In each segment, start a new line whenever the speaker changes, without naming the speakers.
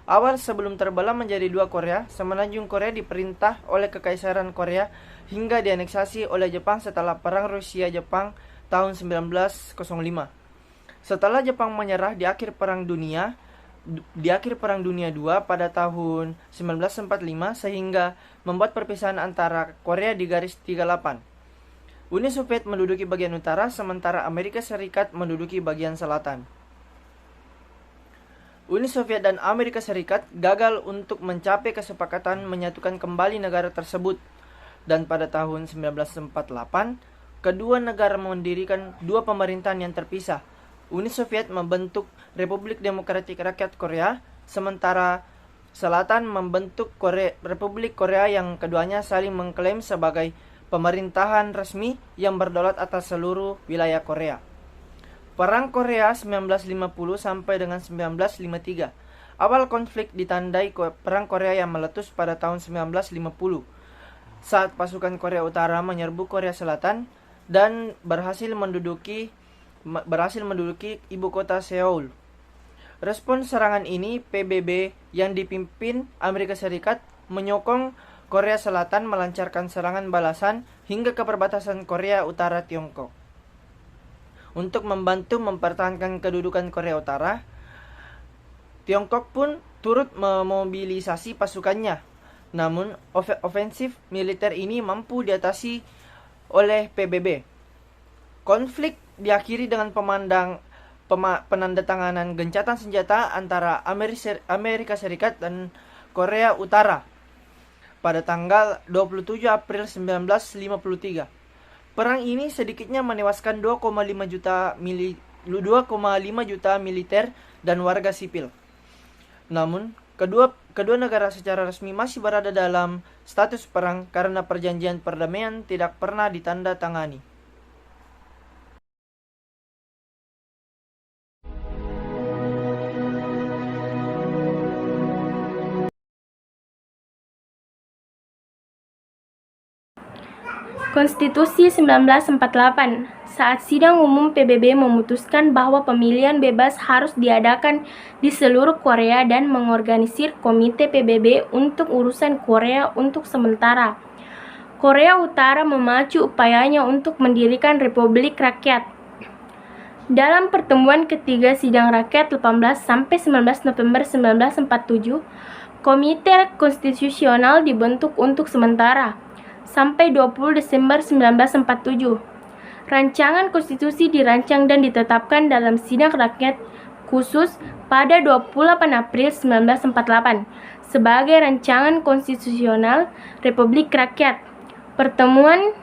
Awal sebelum terbelah menjadi dua Korea, semenanjung Korea diperintah oleh Kekaisaran Korea hingga dianeksasi oleh Jepang setelah Perang Rusia-Jepang tahun 1905. Setelah Jepang menyerah di akhir Perang Dunia II pada tahun 1945 sehingga membuat perpisahan antara Korea di garis 38. Uni Soviet menduduki bagian utara sementara Amerika Serikat menduduki bagian selatan. Uni Soviet dan Amerika Serikat gagal untuk mencapai kesepakatan menyatukan kembali negara tersebut, dan pada tahun 1948 kedua negara mendirikan dua pemerintahan yang terpisah. Uni Soviet membentuk Republik Demokratik Rakyat Korea, sementara Selatan membentuk Republik Korea yang keduanya saling mengklaim sebagai pemerintahan resmi yang berdaulat atas seluruh wilayah Korea. Perang Korea 1950 sampai dengan 1953. Awal konflik ditandai Perang Korea yang meletus pada tahun 1950 saat pasukan Korea Utara menyerbu Korea Selatan dan berhasil menduduki ibu kota Seoul. Respon serangan ini, PBB yang dipimpin Amerika Serikat menyokong Korea Selatan melancarkan serangan balasan hingga ke perbatasan Korea Utara Tiongkok. Untuk membantu mempertahankan kedudukan Korea Utara, Tiongkok pun turut memobilisasi pasukannya. Namun, ofensif militer ini mampu diatasi oleh PBB. Konflik diakhiri dengan penandatanganan gencatan senjata antara Amerika Serikat dan Korea Utara pada tanggal 27 April 1953. Perang ini sedikitnya menewaskan 2,5 juta militer dan warga sipil. Namun, kedua negara secara resmi masih berada dalam status perang karena perjanjian perdamaian tidak pernah ditandatangani.
Konstitusi 1948. Saat sidang umum PBB memutuskan bahwa pemilihan bebas harus diadakan di seluruh Korea dan mengorganisir Komite PBB untuk urusan Korea untuk sementara. Korea Utara memacu upayanya untuk mendirikan Republik Rakyat. Dalam pertemuan ketiga sidang rakyat 18-19 November 1947, Komite Konstitusional dibentuk untuk sementara sampai 20 Desember 1947. Rancangan konstitusi dirancang dan ditetapkan dalam sidang rakyat khusus pada 28 April 1948 sebagai rancangan konstitusional Republik Rakyat. Pertemuan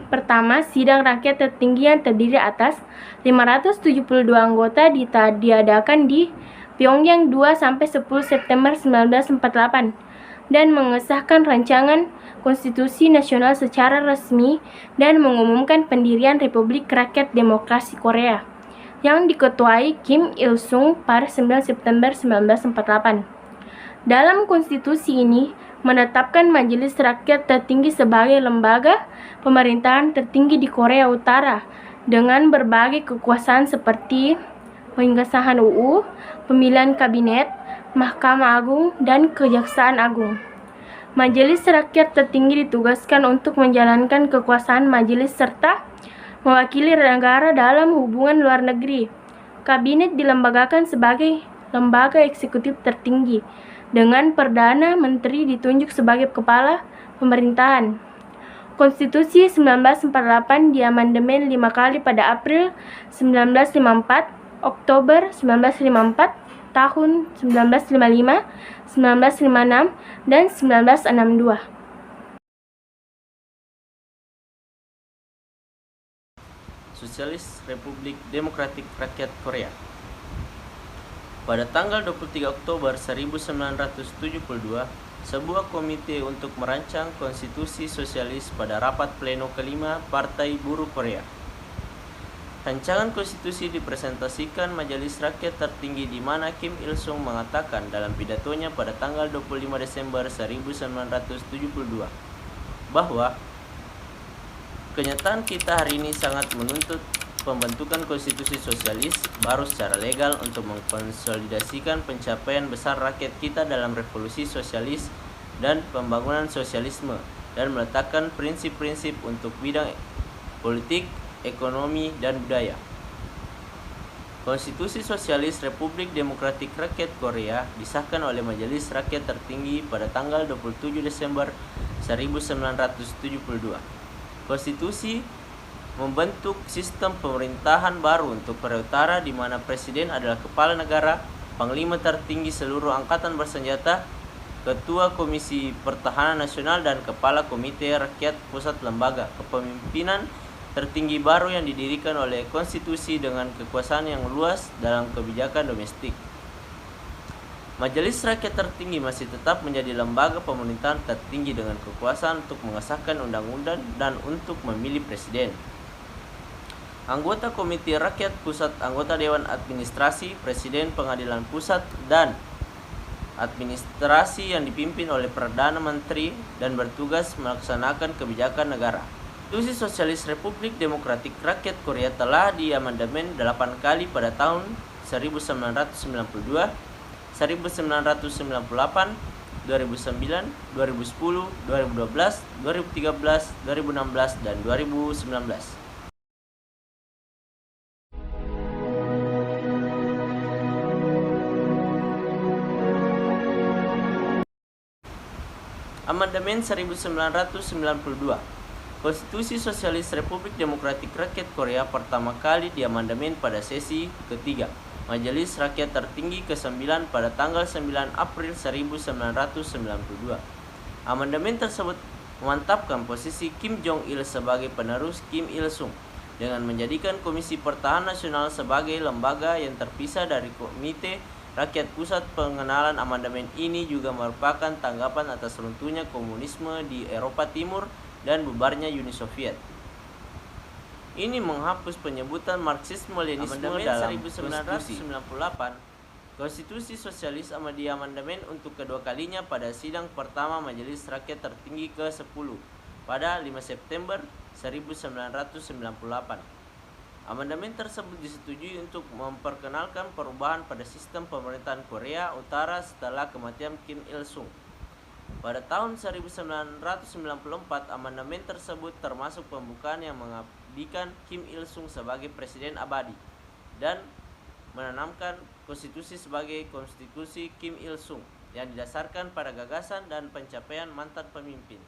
pertama sidang rakyat tertinggi yang terdiri atas 572 anggota diadakan di Pyongyang 2-10 September 1948 dan mengesahkan rancangan konstitusi nasional secara resmi dan mengumumkan pendirian Republik Rakyat Demokrasi Korea yang diketuai Kim Il-sung pada 9 September 1948. Dalam konstitusi ini menetapkan Majelis Rakyat Tertinggi sebagai lembaga pemerintahan tertinggi di Korea Utara dengan berbagai kekuasaan seperti pengesahan UU, pemilihan kabinet, Mahkamah Agung, dan Kejaksaan Agung. Majelis Rakyat Tertinggi ditugaskan untuk menjalankan kekuasaan majelis serta mewakili negara dalam hubungan luar negeri. Kabinet dilembagakan sebagai lembaga eksekutif tertinggi, dengan Perdana Menteri ditunjuk sebagai kepala pemerintahan. Konstitusi 1948 diamandemen 5 kali pada April 1954, Oktober 1954, tahun 1955, 1956, dan 1962.
Sosialis Republik Demokratik Rakyat Korea. Pada tanggal 23 Oktober 1972, sebuah komite untuk merancang konstitusi sosialis pada rapat pleno kelima Partai Buruh Korea. Rancangan konstitusi dipresentasikan Majelis Rakyat Tertinggi di mana Kim Il-sung mengatakan dalam pidatonya pada tanggal 25 Desember 1972 bahwa kenyataan kita hari ini sangat menuntut pembentukan konstitusi sosialis baru secara legal untuk mengkonsolidasikan pencapaian besar rakyat kita dalam revolusi sosialis dan pembangunan sosialisme, dan meletakkan prinsip-prinsip untuk bidang politik, ekonomi, dan budaya. Konstitusi Sosialis Republik Demokratik Rakyat Korea disahkan oleh Majelis Rakyat Tertinggi pada tanggal 27 Desember 1972. Konstitusi membentuk sistem pemerintahan baru untuk Korea Utara di mana presiden adalah kepala negara, panglima tertinggi seluruh angkatan bersenjata, ketua Komisi Pertahanan Nasional, dan kepala Komite Rakyat Pusat Lembaga Kepemimpinan tertinggi baru yang didirikan oleh konstitusi dengan kekuasaan yang luas dalam kebijakan domestik. Majelis Rakyat Tertinggi masih tetap menjadi lembaga pemerintahan tertinggi dengan kekuasaan untuk mengesahkan undang-undang dan untuk memilih presiden. Anggota Komite Rakyat Pusat, anggota Dewan Administrasi, Presiden Pengadilan Pusat, dan administrasi yang dipimpin oleh Perdana Menteri dan bertugas melaksanakan kebijakan negara. Konstitusi Sosialis Republik Demokratik Rakyat Korea telah diamandemen 8 kali pada tahun 1992, 1998, 2009, 2010, 2012, 2013, 2016, dan 2019. Amandemen 1992. Konstitusi Sosialis Republik Demokratik Rakyat Korea pertama kali diamandemen pada sesi ketiga Majelis Rakyat Tertinggi ke-9 pada tanggal 9 April 1992. Amandemen tersebut memantapkan posisi Kim Jong-il sebagai penerus Kim Il-sung dengan menjadikan Komisi Pertahanan Nasional sebagai lembaga yang terpisah dari Komite Rakyat Pusat. Pengenalan amandemen ini juga merupakan tanggapan atas runtuhnya komunisme di Eropa Timur dan bubarnya Uni Soviet. Ini menghapus penyebutan Marxisme-Leninisme dalam 1998. Konstitusi Sosialis diamandemen untuk kedua kalinya pada sidang pertama Majelis Rakyat Tertinggi ke-10 pada 5 September 1998. Amandemen tersebut disetujui untuk memperkenalkan perubahan pada sistem pemerintahan Korea Utara setelah kematian Kim Il-sung. Pada tahun 1994, amandemen tersebut termasuk pembukaan yang mengabdikan Kim Il-sung sebagai presiden abadi dan menanamkan konstitusi sebagai konstitusi Kim Il-sung yang didasarkan pada gagasan dan pencapaian mantan pemimpin.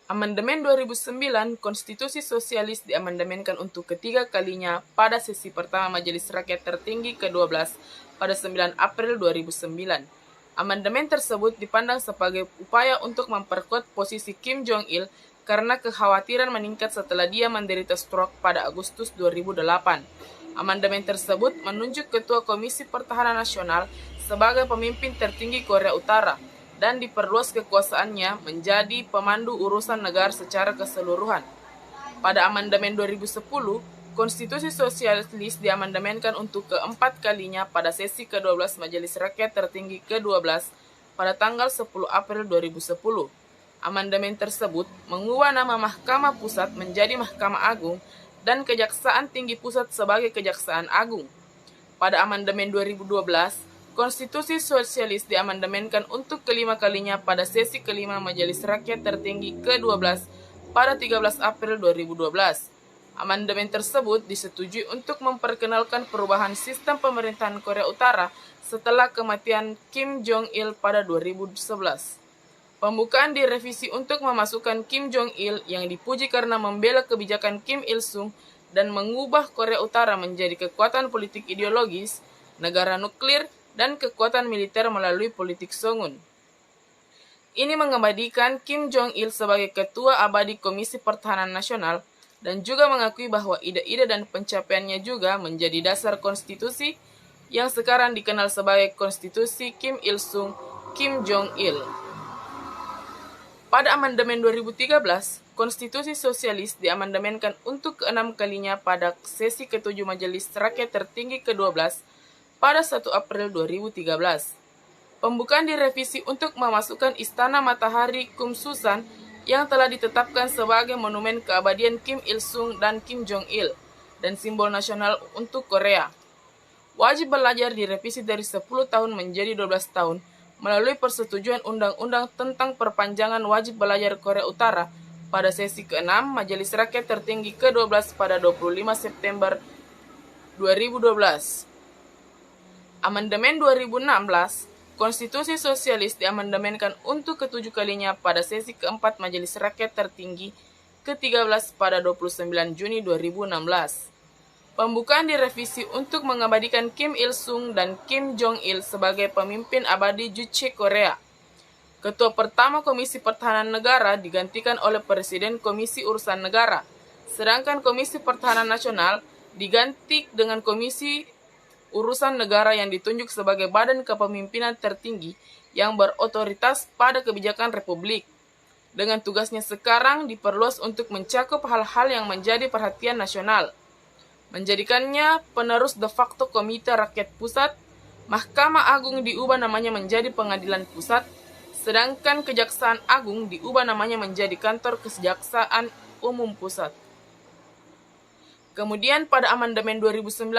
Amandemen 2009, Konstitusi Sosialis diamandemenkan untuk ketiga kalinya pada sesi pertama Majelis Rakyat Tertinggi ke-12 pada 9 April 2009. Amandemen tersebut dipandang sebagai upaya untuk memperkuat posisi Kim Jong-il karena kekhawatiran meningkat setelah dia menderita stroke pada Agustus 2008. Amandemen tersebut menunjuk Ketua Komisi Pertahanan Nasional sebagai pemimpin tertinggi Korea Utara dan diperluas kekuasaannya menjadi pemandu urusan negara secara keseluruhan. Pada amandemen 2010, Konstitusi Sosialis diamandemenkan untuk keempat kalinya pada sesi ke-12 Majelis Rakyat Tertinggi ke-12 pada tanggal 10 April 2010. Amandemen tersebut mengubah nama Mahkamah Pusat menjadi Mahkamah Agung dan Kejaksaan Tinggi Pusat sebagai Kejaksaan Agung. Pada amandemen 2012, Konstitusi Sosialis diamandemenkan untuk kelima kalinya pada sesi kelima Majelis Rakyat Tertinggi ke-12 pada 13 April 2012. Amandemen tersebut disetujui untuk memperkenalkan perubahan sistem pemerintahan Korea Utara setelah kematian Kim Jong-il pada 2011. Pembukaan direvisi untuk memasukkan Kim Jong-il yang dipuji karena membela kebijakan Kim Il-sung dan mengubah Korea Utara menjadi kekuatan politik ideologis, negara nuklir, dan kekuatan militer melalui politik Songun. Ini mengabadikan Kim Jong-il sebagai Ketua Abadi Komisi Pertahanan Nasional dan juga mengakui bahwa ide-ide dan pencapaiannya juga menjadi dasar konstitusi yang sekarang dikenal sebagai Konstitusi Kim Il-sung Kim Jong-il. Pada amandemen 2013, Konstitusi Sosialis diamandemenkan untuk keenam kalinya pada sesi ke-7 Majelis Rakyat Tertinggi ke-12 pada 1 April 2013. Pembukaan direvisi untuk memasukkan Istana Matahari Kumsusan yang telah ditetapkan sebagai monumen keabadian Kim Il-sung dan Kim Jong-il dan simbol nasional untuk Korea. Wajib belajar direvisi dari 10 tahun menjadi 12 tahun melalui persetujuan Undang-Undang tentang perpanjangan wajib belajar Korea Utara pada sesi ke-6 Majelis Rakyat Tertinggi ke-12 pada 25 September 2012. Amandemen 2016, Konstitusi Sosialis diamandemenkan untuk ketujuh kalinya pada sesi keempat Majelis Rakyat Tertinggi ke-13 pada 29 Juni 2016. Pembukaan direvisi untuk mengabadikan Kim Il-sung dan Kim Jong-il sebagai pemimpin abadi Juche Korea. Ketua pertama Komisi Pertahanan Negara digantikan oleh Presiden Komisi Urusan Negara, sedangkan Komisi Pertahanan Nasional diganti dengan Komisi Urusan Negara yang ditunjuk sebagai badan kepemimpinan tertinggi yang berotoritas pada kebijakan Republik. Dengan tugasnya sekarang diperluas untuk mencakup hal-hal yang menjadi perhatian nasional. Menjadikannya penerus de facto Komite Rakyat Pusat, Mahkamah Agung diubah namanya menjadi Pengadilan Pusat, sedangkan Kejaksaan Agung diubah namanya menjadi Kantor Kejaksaan Umum Pusat. Kemudian pada amandemen 2019,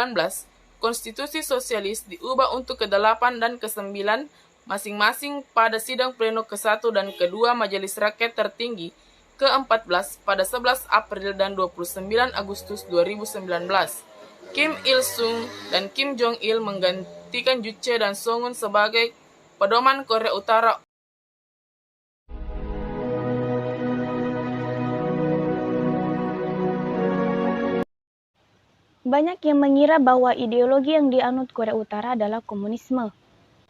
Konstitusi Sosialis diubah untuk ke-8 dan ke-9 masing-masing pada sidang pleno ke-1 dan ke-2 Majelis Rakyat Tertinggi ke-14 pada 11 April dan 29 Agustus 2019. Kim Il-sung dan Kim Jong-il menggantikan Juche dan Songun sebagai pedoman Korea Utara.
Banyak yang mengira bahwa ideologi yang dianut Korea Utara adalah komunisme.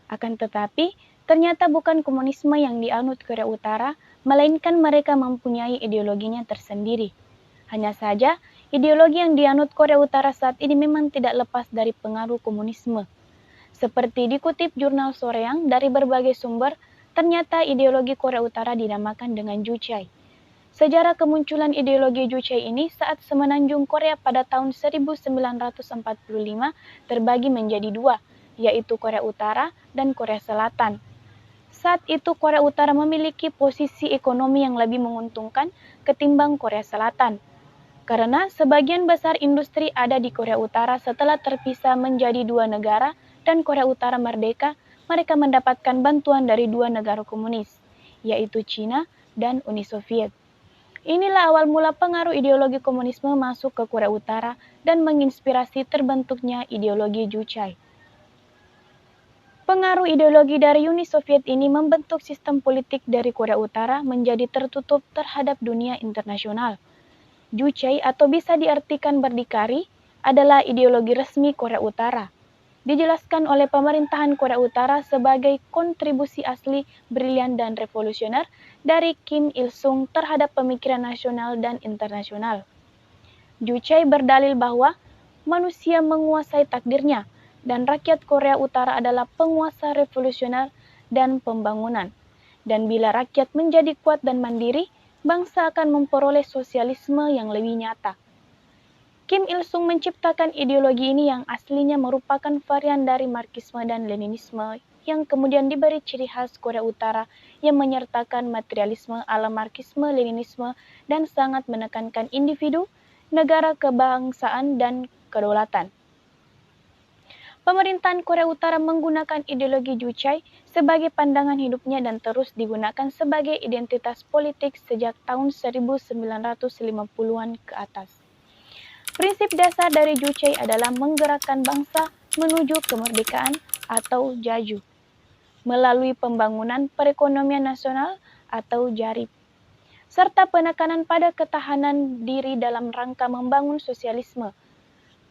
Akan tetapi, ternyata bukan komunisme yang dianut Korea Utara, melainkan mereka mempunyai ideologinya tersendiri. Hanya saja, ideologi yang dianut Korea Utara saat ini memang tidak lepas dari pengaruh komunisme. Seperti dikutip jurnal Soreang dari berbagai sumber, ternyata ideologi Korea Utara dinamakan dengan Juche. Sejarah kemunculan ideologi Juche ini saat semenanjung Korea pada tahun 1945 terbagi menjadi dua, yaitu Korea Utara dan Korea Selatan. Saat itu Korea Utara memiliki posisi ekonomi yang lebih menguntungkan ketimbang Korea Selatan. Karena sebagian besar industri ada di Korea Utara setelah terpisah menjadi dua negara dan Korea Utara merdeka, mereka mendapatkan bantuan dari dua negara komunis, yaitu Cina dan Uni Soviet. Inilah awal mula pengaruh ideologi komunisme masuk ke Korea Utara dan menginspirasi terbentuknya ideologi Juche. Pengaruh ideologi dari Uni Soviet ini membentuk sistem politik dari Korea Utara menjadi tertutup terhadap dunia internasional. Juche atau bisa diartikan berdikari adalah ideologi resmi Korea Utara. Dijelaskan oleh pemerintahan Korea Utara sebagai kontribusi asli, brilian dan revolusioner dari Kim Il-sung terhadap pemikiran nasional dan internasional. Juche berdalil bahwa manusia menguasai takdirnya dan rakyat Korea Utara adalah penguasa revolusioner dan pembangunan. Dan bila rakyat menjadi kuat dan mandiri, bangsa akan memperoleh sosialisme yang lebih nyata. Kim Il-sung menciptakan ideologi ini yang aslinya merupakan varian dari Marxisme dan Leninisme yang kemudian diberi ciri khas Korea Utara yang menyertakan materialisme ala Marxisme, Leninisme dan sangat menekankan individu, negara kebangsaan dan kedaulatan. Pemerintahan Korea Utara menggunakan ideologi Juche sebagai pandangan hidupnya dan terus digunakan sebagai identitas politik sejak tahun 1950-an ke atas. Prinsip dasar dari Juche adalah menggerakkan bangsa menuju kemerdekaan atau jaju melalui pembangunan perekonomian nasional atau JARIP, serta penekanan pada ketahanan diri dalam rangka membangun sosialisme.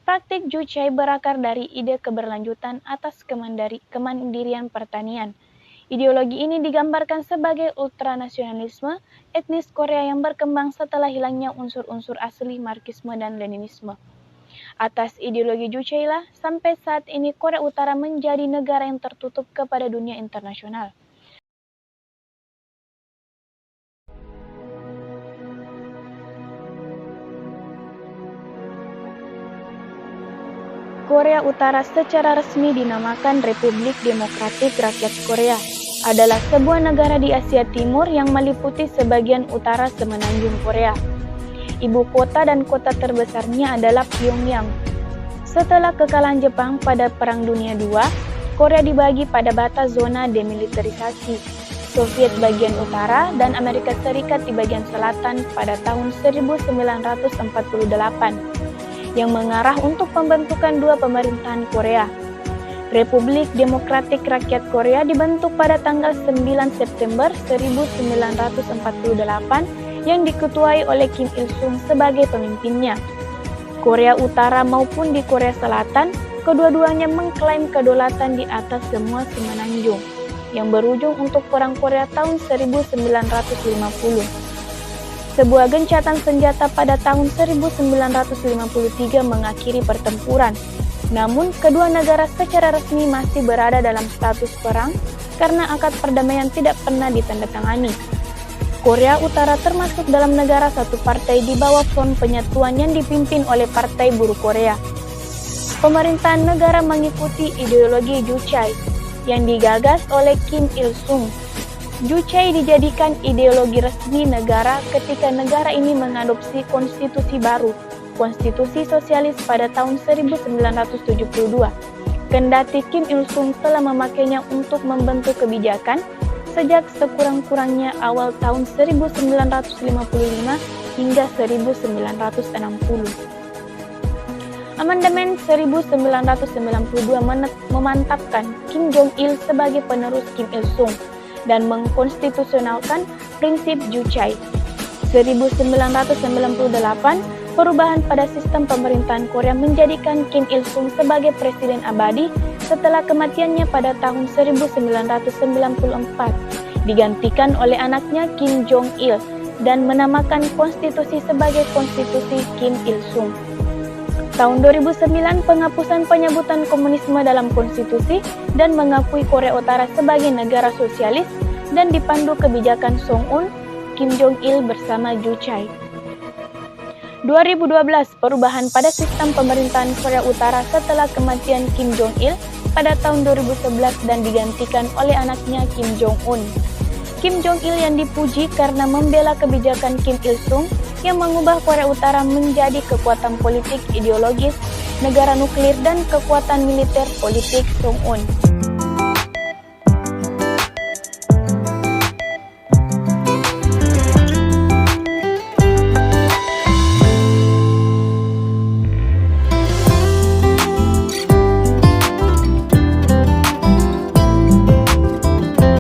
Praktik Juche berakar dari ide keberlanjutan atas kemandirian pertanian. Ideologi ini digambarkan sebagai ultranasionalisme etnis Korea yang berkembang setelah hilangnya unsur-unsur asli Marxisme dan Leninisme. Atas ideologi Juche lah sampai saat ini Korea Utara menjadi negara yang tertutup kepada dunia internasional.
Korea Utara secara resmi dinamakan Republik Demokratik Rakyat Korea, adalah sebuah negara di Asia Timur yang meliputi sebagian utara semenanjung Korea. Ibu kota dan kota terbesarnya adalah Pyongyang. Setelah kekalahan Jepang pada Perang Dunia II, Korea dibagi pada batas zona demilitarisasi, Soviet bagian utara dan Amerika Serikat di bagian selatan pada tahun 1948, yang mengarah untuk pembentukan dua pemerintahan Korea. Republik Demokratik Rakyat Korea dibentuk pada tanggal 9 September 1948 yang diketuai oleh Kim Il-sung sebagai pemimpinnya. Korea Utara maupun di Korea Selatan, kedua-duanya mengklaim kedaulatan di atas semua semenanjung, yang berujung untuk Perang Korea tahun 1950. Sebuah gencatan senjata pada tahun 1953 mengakhiri pertempuran. Namun, kedua negara secara resmi masih berada dalam status perang karena akad perdamaian tidak pernah ditandatangani. Korea Utara termasuk dalam negara satu partai di bawah Front Penyatuan yang dipimpin oleh Partai Buruh Korea. Pemerintahan negara mengikuti ideologi Juche yang digagas oleh Kim Il-sung. Juche dijadikan ideologi resmi negara ketika negara ini mengadopsi konstitusi baru, Konstitusi Sosialis pada tahun 1972. Kendati Kim Il-sung telah memakainya untuk membentuk kebijakan sejak sekurang-kurangnya awal tahun 1955 hingga 1960. Amandemen 1992 memantapkan Kim Jong-il sebagai penerus Kim Il-sung dan mengkonstitusionalkan prinsip Juche. 1998, perubahan pada sistem pemerintahan Korea menjadikan Kim Il-sung sebagai presiden abadi setelah kematiannya pada tahun 1994, digantikan oleh anaknya Kim Jong-il dan menamakan konstitusi sebagai Konstitusi Kim Il-sung. Tahun 2009, penghapusan penyebutan komunisme dalam konstitusi dan mengakui Korea Utara sebagai negara sosialis dan dipandu kebijakan Song-un, Kim Jong-il bersama Juche. 2012, perubahan pada sistem pemerintahan Korea Utara setelah kematian Kim Jong-il pada tahun 2011 dan digantikan oleh anaknya Kim Jong-un. Kim Jong-il yang dipuji karena membela kebijakan Kim Il-sung yang mengubah Korea Utara menjadi kekuatan politik ideologis, negara nuklir dan kekuatan militer politik Song-un.